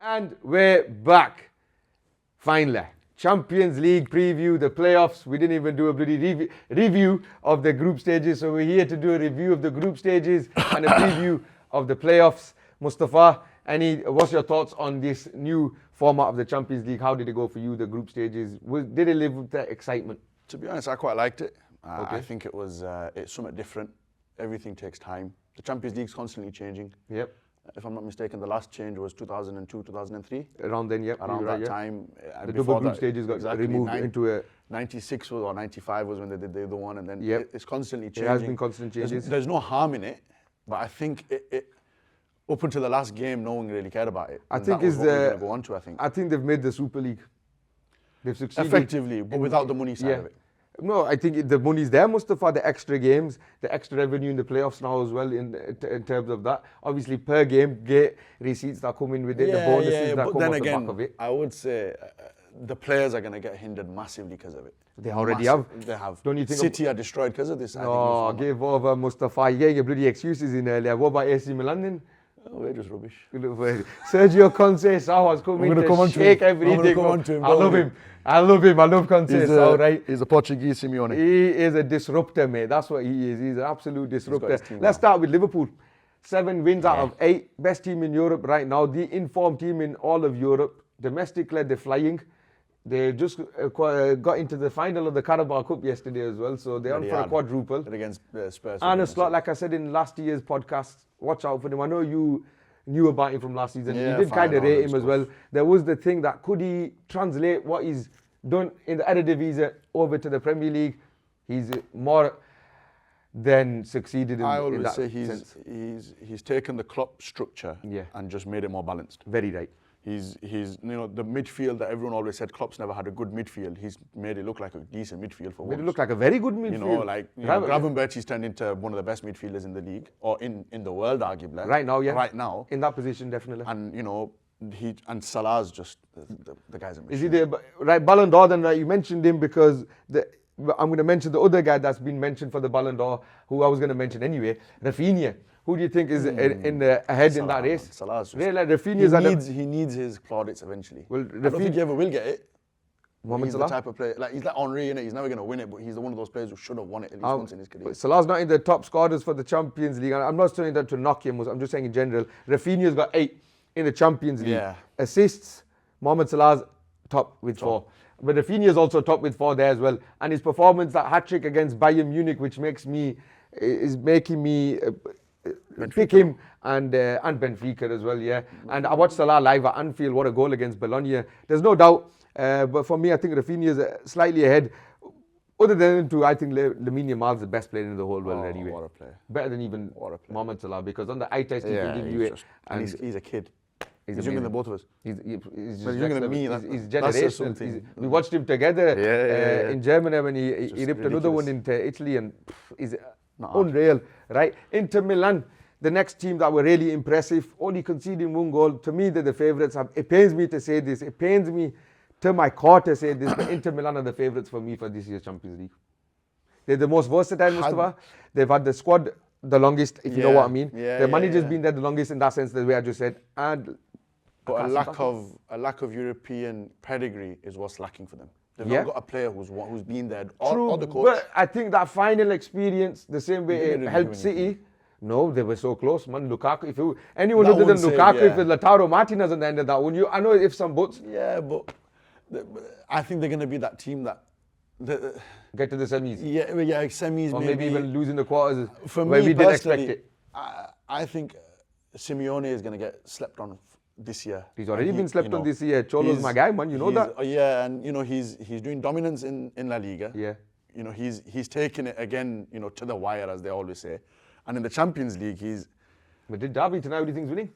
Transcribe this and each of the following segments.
And we're back. Finally. Champions League preview, the playoffs. We didn't even do a bloody review of the group stages. So we're here to do a review of the group stages and a preview of the playoffs. Mustafa, what's your thoughts on this new format of the Champions League? How did it go for you, the group stages? Did it live with that excitement? To be honest, I quite liked it. Okay. I think it's something different. Everything takes time. The Champions League's constantly changing. Yep. If I'm not mistaken, the last change was 2002, 2003. Around then, yep. Around right, that time. The double group stages got removed into a... 96 or 95 was when they did the other one, and then it's constantly changing. It has been constant changes. There's no harm in it, but I think it up until the last game, no one really cared about it. I think that was what we're going to go on to, I think. I think they've made the Super League. They've succeeded. Effectively, but without the money side of it. No, I think the money's there, Mustafa, the extra games, the extra revenue in the playoffs now as well in terms of that. Obviously, per game, get receipts that come in with it, the bonuses that come off the back of it. I would say the players are going to get hindered massively because of it. They already have. They have. Don't you think City are destroyed because of this? No, give over, Mustafa. You're getting your bloody excuses in earlier. What about AC Milan then? Oh, we're just rubbish. Sergio Conceição has come in to shake everything. I love him. I love Conceição, right? He's a Portuguese Simeone. He is a disruptor, mate. That's what he is. He's an absolute disruptor. Let's start with Liverpool. 7 wins out of 8. Best team in Europe right now. The informed team in all of Europe. Domestically, they're flying. They just got into the final of the Carabao Cup yesterday as well, so they're on for a quadruple. Against Spurs. Arne Slot, like I said in last year's podcast, watch out for him. I know you knew about him from last season. You did kind of rate him as well. There was the thing that could he translate what he's done in the Eredivisie over to the Premier League? He's more than succeeded in, I always in that say sense. he's taken the Klopp structure and just made it more balanced. Very right. He's the midfield that everyone always said Klopp's never had a good midfield. He's made it look like a decent midfield for once. Made it look like a very good midfield. Gravenberch's turned into one of the best midfielders in the league, or in the world, arguably. Right now, yeah. Right now. In that position, definitely. And Salah's just the guy's a machine. Is he the right Ballon d'Or? Then you mentioned him because I'm going to mention the other guy that's been mentioned for the Ballon d'Or, who I was going to mention anyway, Rafinha. Who do you think is ahead Salah, in that race? Salah's just, he needs his plaudits eventually. Well, I don't think he ever will get it. He's the type of player, he's like Henry, innit? He's never going to win it, but he's one of those players who should have won it at least once in his career. Salah's not in the top scorers for the Champions League. I'm not saying that to knock him, I'm just saying in general. Rafinha's got 8 in the Champions League. Yeah. Assists, Mohamed Salah's top with 4. But Rafinha's also top with 4 there as well. And his performance, that hat-trick against Bayern Munich, which is making me pick him and Benfica as well, yeah. And I watched Salah live at Anfield. What a goal against Bologna. There's no doubt. But for me, I think Rafinha is slightly ahead. Other than I think Lamine Yamal is the best player in the whole world anyway. What a player. Better than even Mohamed Salah, because on the eye test he can give you it. And he's a kid. He's younger than both of us. He's younger than me. He's generational. We watched him together in Germany when he ripped another one into Italy, and he's unreal, right? Inter Milan, the next team that were really impressive, only conceding 1 goal. To me, they're the favourites. It pains me to say this. It pains me to my core to say this, but Inter Milan are the favourites for me for this year's Champions League. They're the most versatile, Mustafa. They've had the squad the longest, if you know what I mean. The manager's been there the longest in that sense, the way I just said. But a lack of European pedigree is what's lacking for them. They've not got a player who's been there, or the coach. But I think that final experience, the same way it helped City. No, they were so close, man. Lukaku, anyone other than Lukaku, if it's Lautaro Martinez on the end of that one, I know if some buts. Yeah, but I think they're going to be that team that get to the semis. Yeah, semis. Or maybe even losing the quarters. For where me, we didn't expect it. I think Simeone is going to get slept on this year. He's already been slept on this year. Cholo's my guy, man. You know that. Yeah, and he's doing dominance in La Liga. Yeah. He's taking it again, to the wire, as they always say. And in the Champions League, Madrid derby tonight. Who do you think is winning?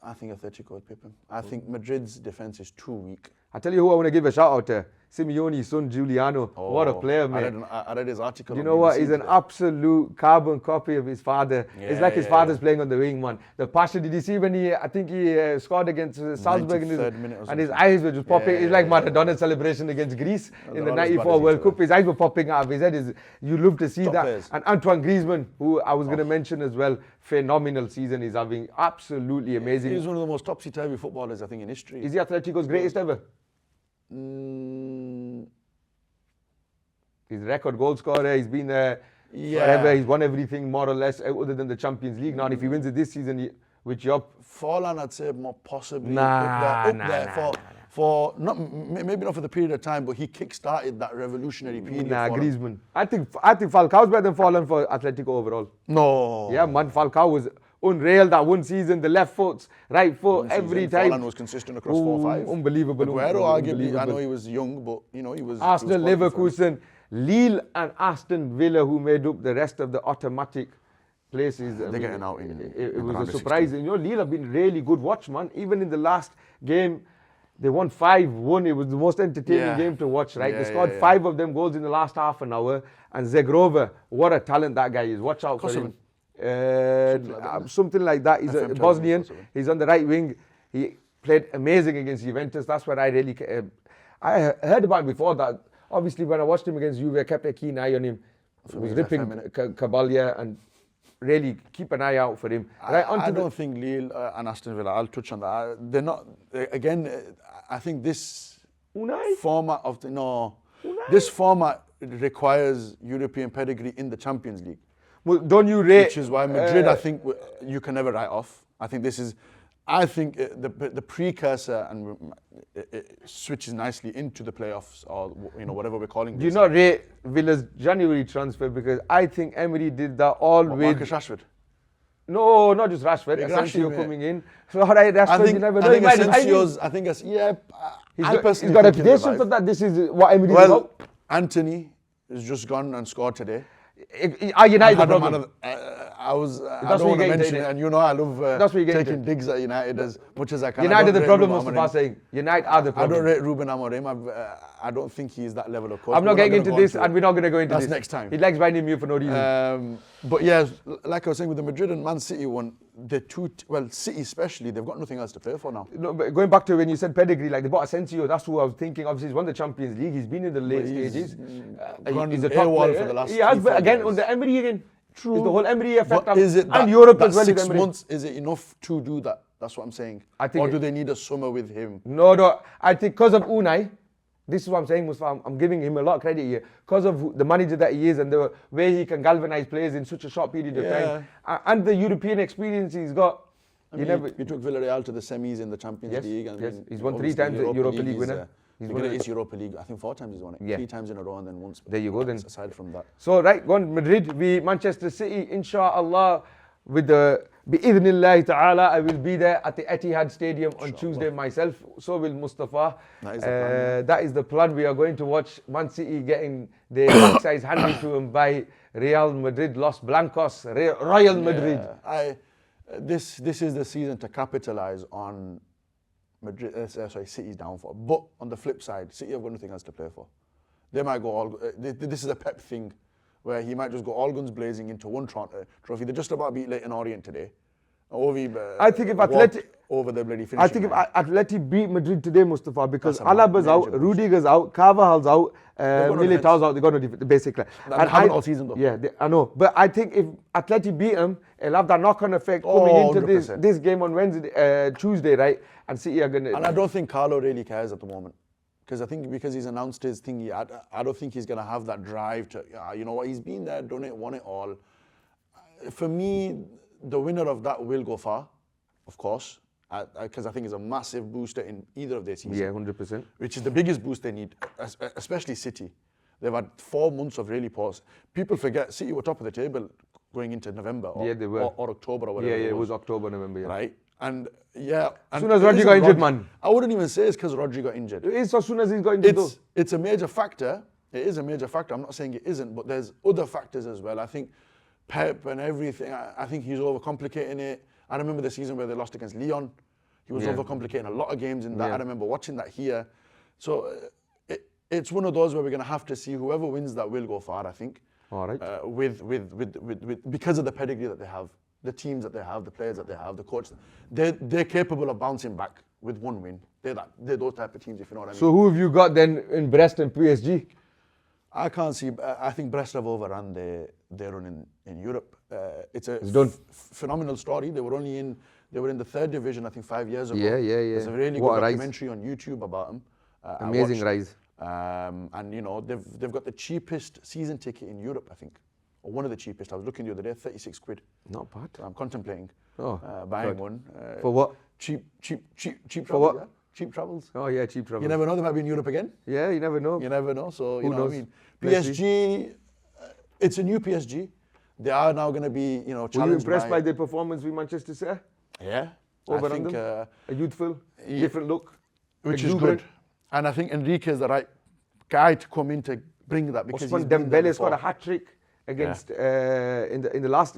I think Atletico will pip him. I think Madrid's defense is too weak. I tell you who I want to give a shout out to. Simeone's son, Giuliano. What a player, man. I read his article. You know what? He's an absolute carbon copy of his father. It's like his father's playing on the wing, man. The passion, did you see when he scored against Salzburg and his eyes were just popping? It's like Maradona's celebration against Greece in the 94 World Cup. His eyes were popping out of his head. You love to see that. Players. And Antoine Griezmann, who I was going to mention as well, phenomenal season he's having. Absolutely amazing. He's one of the most topsy-turvy footballers, I think, in history. Is he Atletico's greatest ever? He's a record goal scorer. He's been there forever. He's won everything more or less other than the Champions League. Now, if he wins it this season, which you're... Forlan, I'd say more possibly up there for not maybe not for the period of time, but he kick-started that revolutionary period. Griezmann. I think Falcao's better than Forlan for Atletico overall. No. Yeah, man, Falcao was unreal that one season. The left foot, right foot, every time. Forlan was consistent across 4-5. Unbelievable. Aguero, arguably, I know he was young, but he was. Arsenal, Leverkusen, Lille, and Aston Villa, who made up the rest of the automatic places. They're getting out it was a surprise. Lille have been really good watch, man. Even in the last game, they won 5-1. It was the most entertaining game to watch, right? They scored 5 of them goals in the last half an hour. And Zegrova, what a talent that guy is. Watch out for him. Something like that. He's a Bosnian. He's on the right wing. He played amazing against Juventus. That's what I really... I heard about him before that. Obviously, when I watched him against Juve, I kept a keen eye on him. He was ripping Caballia and really keep an eye out for him. I don't think Lille and Aston Villa, I'll touch on that. They're not... Again, I think this format of... This format requires European pedigree in the Champions League. Well, don't you rate... Which is why Madrid, I think, you can never write off. I think this is... I think the precursor and it switches nicely into the playoffs or whatever we're calling this. Do you not rate Villa's January transfer? Because I think Emery did that all with... Marcus Rashford? No, not just Rashford. Asensio coming in. So, all right, Rashford, you never know. He's got a reputation for that. This is what Emery is about. Anthony has just gone and scored today. Are United the problem? I don't want to mention it, and I love taking digs at United as much as I can. United the problem, Mustafa saying. United are the problem. I don't rate Ruben Amorim. I don't think he's that level of coach. I'm not getting into this, and we're not going to go into this. That's next time. He likes binding you for no reason. But yeah, like I was saying with the Madrid and Man City one, City especially, they've got nothing else to play for now. No, but going back to when you said pedigree, like they bought Asensio, that's who I was thinking. Obviously, he's won the Champions League. He's been in the late stages. He's a top player for the last. He has, but again, under Emery again. True. Is the whole Emery effect and Europe as well. 6 months, is it enough to do that? That's what I'm saying. Or do they need a summer with him? No. I think because of Unai, this is what I'm saying, Mustafa. I'm giving him a lot of credit here. Because of the manager that he is and the way he can galvanize players in such a short period of time. And the European experience he's got. He took Villarreal to the semis in the Champions League. And he's won 3 times the Europa League winner. He's won it. Europa League. I think 4 times he's won it. Yeah. 3 times in a row and then once. There you go then. Aside from that. So right, go on Madrid, Manchester City, inshallah, with the bi'idhnillahi ta'ala, I will be there at the Etihad Stadium on Tuesday myself. So will Mustafa. That is the plan. We are going to watch Man City getting their backsides handed to them by Real Madrid, Los Blancos, Royal Madrid. This is the season to capitalize on City's downfall. But on the flip side, City have got nothing else to play for. They might go all... This is a Pep thing, where he might just go all guns blazing into one trophy. They just about beat Leyton Orient today. I think if Atleti... Over the bloody finishing I think if Atleti beat Madrid today, Mustafa, because Alaba's out, Rudiger's out, Carvajal's out, Militao's out, they got no defense, basically. And haven't all season though. Yeah, I know. But I think if Atleti beat them, it'll have that knock-on effect coming into this game on Tuesday, right? And City are going to... And I don't think Carlo really cares at the moment. Because I think because he's announced his thing, I don't think he's going to have that drive to, you know what, he's been there, done it, won it all. For me, the winner of that will go far, of course. Because I think it's a massive booster in either of their seasons. Yeah, 100%. Which is the biggest boost they need, especially City. They've had 4 months of really pause. People forget City were top of the table going into November or October or whatever. Yeah, it was October, November, yeah. Right? And yeah. As soon as Rodri got injured, man. I wouldn't even say it's because Rodri got injured. It is as soon as he got injured, though. It's a major factor. It is a major factor. I'm not saying it isn't, but there's other factors as well. I think Pep and everything, I think he's overcomplicating it. I remember the season where they lost against Lyon. He was overcomplicating a lot of games in that. I remember watching that here. So it's one of those where we're going to have to see whoever wins that will go far, I think. All right. Because of the pedigree that they have, the teams that they have, the players that they have, the coach. They're capable of bouncing back with one win. They're those type of teams, if you know what I mean. So who have you got then in Brest and PSG? I can't see. I think Brest have overrun their run in Europe. It's a phenomenal story. They were only in They were in the 3rd division, I think, 5 years ago. Yeah. There's a really What good a rise. documentary on YouTube about them. Amazing rise. And you know, they've got the cheapest season ticket in Europe, I think, or one of the cheapest. I was looking the other day, 36 quid. Not bad. So I'm contemplating God. buying one. For what? Cheap For travels. what? Yeah? Cheap travels. Oh yeah, cheap travel. You never know, they might be in Europe again. Yeah, you never know. You never know. So you Who know knows? what I mean. Let's PSG, it's a new PSG. They are now going to be, you know, Were you challenged impressed by their performance with Manchester City? Yeah. Over I think, them? A youthful, yeah, different look, which exuberant. is good. And I think Enrique is the right guy to come in to bring that because Osman he's been there Dembele scored a before. hat trick against in the last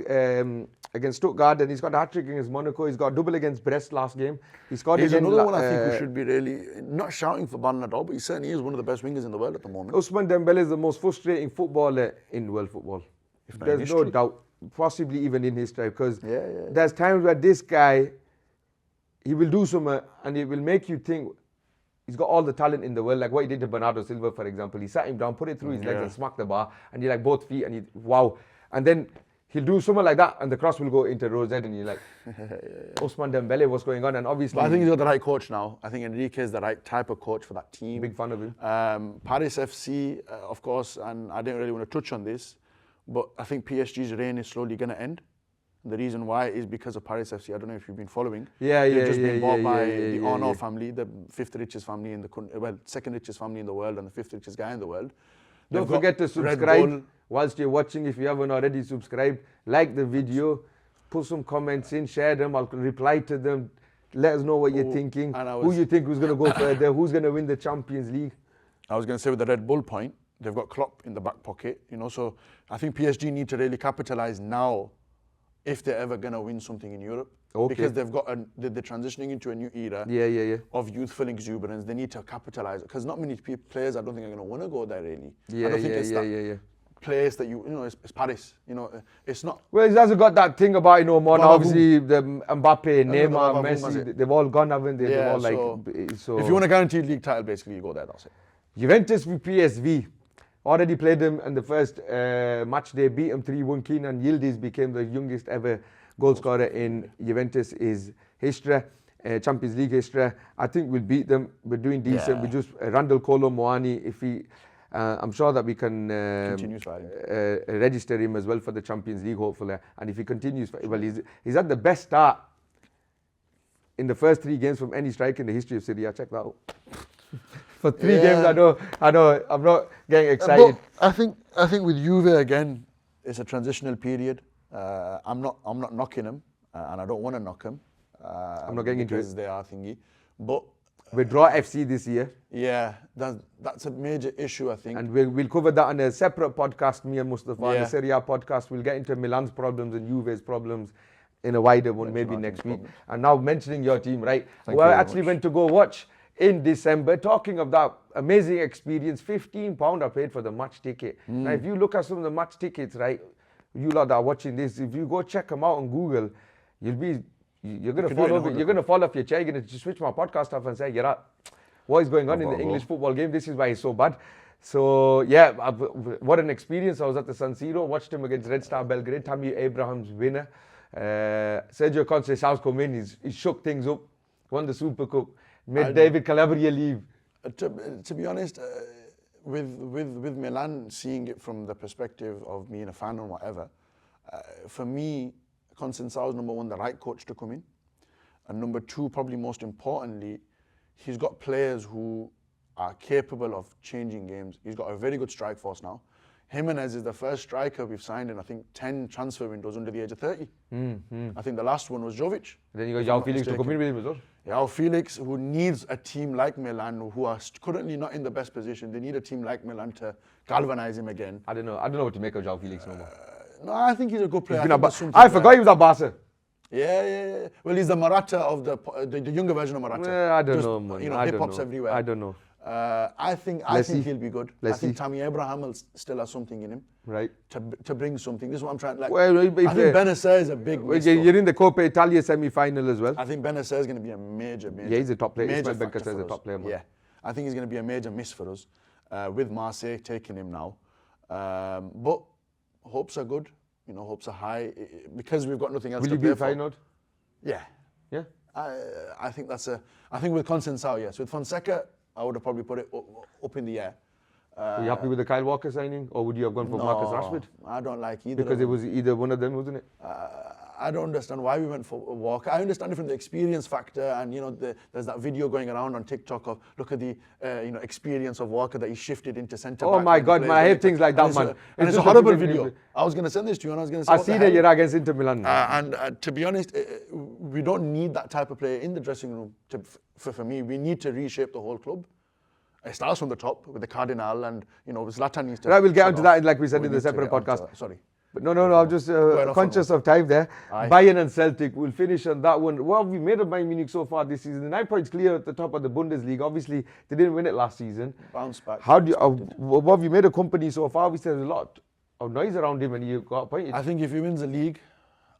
against Stuttgart, and he's got a hat trick against Monaco. He's got a double against Brest last game. He scored He's again. another one I think who should be really not shouting for Ballon d'Or, but he certainly is one of the best wingers in the world at the moment. Osman Dembele is the most frustrating footballer in world football. If not in There's no history. doubt, possibly even in history, because Yeah. there's times where this guy, he will do something and it will make you think he's got all the talent in the world, like what he did to Bernardo Silva, for example. He sat him down, put it through his legs and smacked the bar, and you're like both feet, and you wow. And then he'll do something like that, and the cross will go into Rose Head, and you're like, Osman Dembele, what's going on? And obviously, But I think he's got the right coach now. I think Enrique is the right type of coach for that team. big fan of him. Paris FC, of course, and I didn't really want to touch on this, but I think PSG's reign is slowly going to end. The reason why is because of Paris FC. I don't know if you've been following. They've just been bought by the Arnault family, the 5th richest family in the country, well, 2nd richest family in the world and the 5th richest guy in the world. Don't forget to subscribe whilst you're watching. If you haven't already subscribed, like the video, put some comments in, share them. I'll reply to them. Let us know what you're thinking. Who you think who's going to go further? Who's going to win the Champions League? I was going to say with the Red Bull point, they've got Klopp in the back pocket, you know. So I think PSG need to really capitalise now if they're ever going to win something in Europe. Okay. Because they've got they're transitioning into a new era of youthful exuberance. They need to capitalise because not many players I don't think are going to want to go there really. I don't think it's that place that you know, it's Paris. You know, it's not. Well, he hasn't got that thing about, you know, more. Obviously, the Mbappe, Neymar, Messi, Messi, they've all gone, haven't they? Yeah, they've all so if you want a guaranteed league title, basically you go there. That's it. Juventus v PSV. Already played them in the first match. They beat them 3-1. Kenan Yildiz became the youngest ever goal scorer in Juventus' history, Champions League history. I think we'll beat them. We're doing decent. We just Randall Kolo Muani. If he, I'm sure that we can register him as well for the Champions League, hopefully. And if he continues, well, he's had the best start in the first 3 games from any striker in the history of Serie A. Check that out. For 3 games, I know, I'm not getting excited. But I think with Juve again, it's a transitional period. I'm not knocking them, and I don't want to knock them. I'm not getting into it. Because they are thingy. But we draw FC this year. Yeah, that's a major issue, I think. And we'll cover that on a separate podcast, me and Mustafa, on the Serie A podcast. We'll get into Milan's problems and Juve's problems in a wider one, maybe next week. And now mentioning your team, right? Who I actually went to go watch in December, talking of that amazing experience. £15 I paid for the match ticket. Now, if you look at some of the match tickets, right, you lot that are watching this, if you go check them out on Google, you're gonna fall off your chair. You're gonna switch my podcast off and say, what is going on in the English football game? This is why it's so bad. So yeah, what an experience. I was at the San Siro, watched him against Red Star Belgrade, Tammy Abraham's winner. Sergio Conceição's come in, he shook things up, won the Super Cup, made David Calabria leave. To be honest, with Milan, seeing it from the perspective of being a fan and whatever, for me, Conceição is number 1, the right coach to come in. And number 2, probably most importantly, he's got players who are capable of changing games. He's got a very good strike force now. Jimenez is the first striker we've signed in, I think, 10 transfer windows under the age of 30. I think the last one was Jovic. Then you got João Felix to come in with him as well. João Felix, who needs a team like Milan, who are currently not in the best position. They need a team like Milan to galvanise him again. I don't know what to make of João Felix no more. No, I think he's a good player. I forgot he was at Barca. Yeah. Well, he's the Morata of the younger version of Morata. I don't know, man. You know, hip hop's everywhere. I don't know. I think he'll be good. I think Tammy Abraham will still has something in him. Right. To bring something. This is what I'm trying to I think Bennacer is a big miss. You're in the Coppa Italia semi-final as well. I think Bennacer is going to be a major. Yeah, he's a top player. Major Bennacer is a top player, man. Yeah. I think he's going to be a major miss for us. With Marseille taking him now. But hopes are good. You know, hopes are high. Because we've got nothing else to play for. Will you be a Feyenoord? Yeah. Yeah. I think I think with Conceição, yes. With Fonseca, I would have probably put it up in the air. Were you happy with the Kyle Walker signing, or would you have gone for Marcus Rashford? I don't like either. Because it was either one of them, wasn't it? I don't understand why we went for Walker. I understand it from the experience factor, and there's that video going around on TikTok of look at the experience of Walker that he shifted into centre back. Oh my God, man, I hate things like that, man. And it's a horrible video. I was going to send this to you, and I was going to say, I see that you're against Inter Milan. And to be honest, we don't need that type of player in the dressing room. For me, we need to reshape the whole club. It starts from the top with the Cardinal, and Zlatan needs to. Right, we'll get onto that, like we said in the separate podcast. Sorry. But no, I'm just conscious of time there. Aye. Bayern and Celtic, we'll finish on that one. What have we made of Bayern Munich so far this season? 9 points clear at the top of the Bundesliga. Obviously, they didn't win it last season. Bounce back. How do you, what have you made of company so far? Obviously, there's a lot of noise around him, and you got appointed. I think if he wins the league,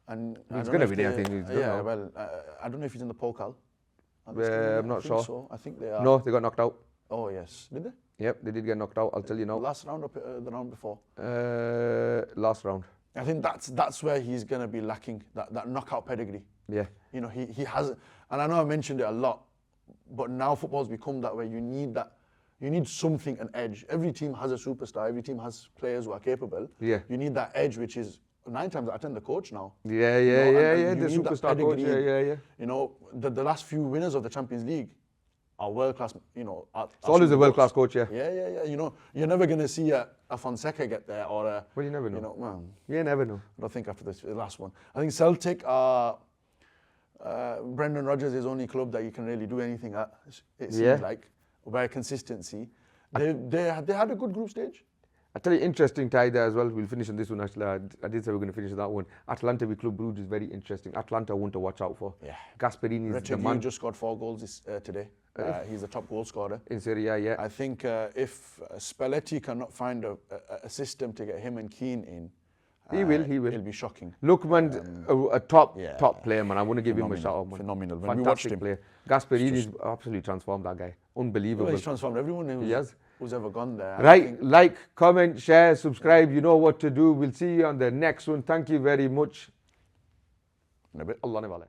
and he's going to win it, I think. He's yeah, well, I don't know if he's in the Pokal. I'm not sure. So. I think they are. No, they got knocked out. Oh, yes. Did they? Yep, they did get knocked out. I'll tell you now. Last round or the round before? Last round. I think that's where he's going to be lacking, that knockout pedigree. Yeah. He has, and I know I mentioned it a lot, but now football's become that way. You need that. You need something, an edge. Every team has a superstar. Every team has players who are capable. Yeah. You need that edge, which is 9 times out of 10 the coach now. Yeah. The superstar coach. Yeah. The last few winners of the Champions League are world class. It's always a world class coach. Yeah. Yeah. You're never going to see a Fonseca get there or a. Well, you never know. You never know. I don't think after the last one. I think Celtic are. Brendan Rodgers is the only club that you can really do anything at. It seems like by consistency. They had a good group stage. I tell you, interesting tie there as well. We'll finish on this one actually. I did say we're going to finish on that one. Atalanta with Club Brugge is very interesting. Atalanta one to watch out for. Yeah. Gasperini is the man. Just scored 4 goals today. He's the top goal scorer in Serie A. Yeah. I think if Spalletti cannot find a system to get him and Keane in, he will. It'll be shocking. Lookman, a top player, man. I want to give him a shout out, man. Phenomenal. When Fantastic we watched him, player. Gasperini absolutely transformed that guy. Unbelievable. Well, he's transformed everyone who's ever gone there. Right. Like, comment, share, subscribe. You know what to do. We'll see you on the next one. Thank you very much. Allah